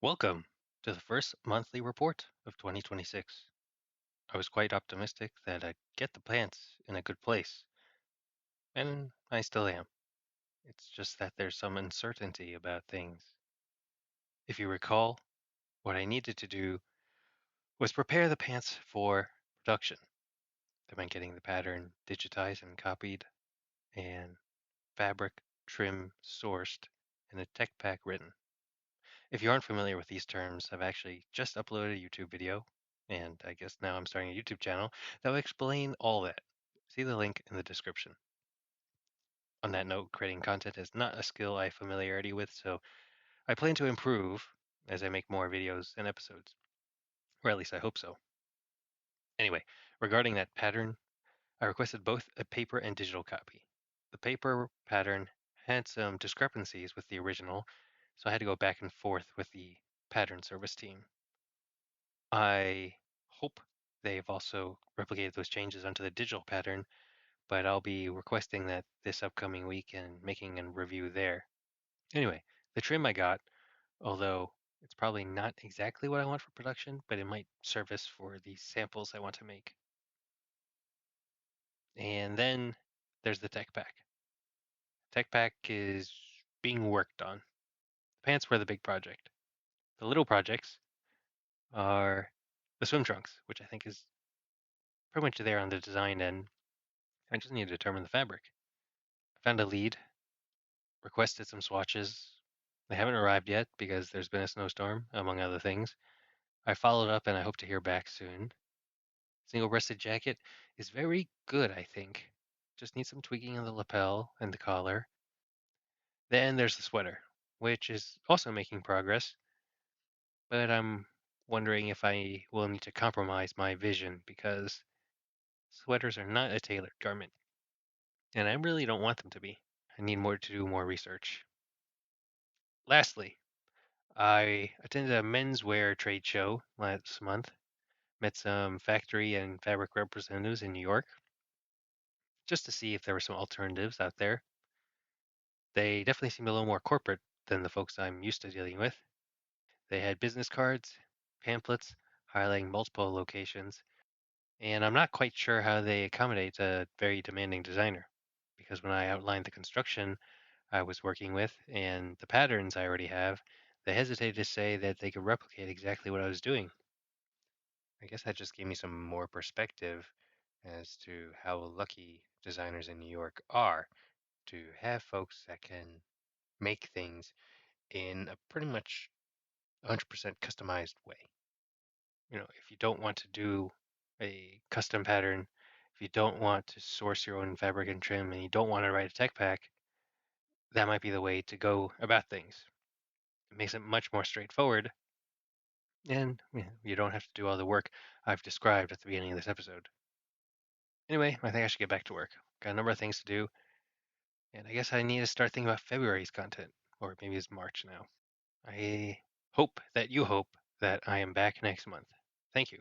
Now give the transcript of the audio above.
Welcome to the first monthly report of 2026. I was quite optimistic that I'd get the plants in a good place, and I still am. It's just that there's some uncertainty about things. If you recall, what I needed to do was prepare the pants for production. That meant getting the pattern digitized and copied, and fabric, trim sourced, and a tech pack written. If you aren't familiar with these terms, I've actually just uploaded a YouTube video, and I guess now I'm starting a YouTube channel that will explain all that. See the link in the description. On that note, creating content is not a skill I have familiarity with, so I plan to improve as I make more videos and episodes. Or at least I hope so. Anyway, regarding that pattern, I requested both a paper and digital copy. The paper pattern had some discrepancies with the original, so I had to go back and forth with the pattern service team. I hope they've also replicated those changes onto the digital pattern, but I'll be requesting that this upcoming week and making a review there. Anyway, the trim I got, although it's probably not exactly what I want for production, but it might service for the samples I want to make. And then there's the tech pack. Tech pack is being worked on. The pants were the big project. The little projects are the swim trunks, which I think is pretty much there on the design end. I just need to determine the fabric. I found a lead, requested some swatches. They haven't arrived yet because there's been a snowstorm, among other things. I followed up and I hope to hear back soon. Single breasted jacket is very good, I think. Just needs some tweaking on the lapel and the collar. Then there's the sweater, which is also making progress, but I'm wondering if I will need to compromise my vision because sweaters are not a tailored garment, and I really don't want them to be. I need more to do more research. Lastly, I attended a menswear trade show last month, met some factory and fabric representatives in New York just to see if there were some alternatives out there. They definitely seemed a little more corporate than the folks I'm used to dealing with. They had business cards, pamphlets highlighting multiple locations, and I'm not quite sure how they accommodate a very demanding designer. Because when I outlined the construction I was working with and the patterns I already have, they hesitated to say that they could replicate exactly what I was doing. I guess that just gave me some more perspective as to how lucky designers in New York are to have folks that can make things in a pretty much 100% customized way. If you don't want to do a custom pattern, if you don't want to source your own fabric and trim, and you don't want to write a tech pack, that might be the way to go about things. It makes it much more straightforward, and you don't have to do all the work I've described at the beginning of this episode. Anyway, I think I should get back to work. Got a number of things to do, and I guess I need to start thinking about February's content, or maybe it's March now. I hope that you hope that I am back next month. Thank you.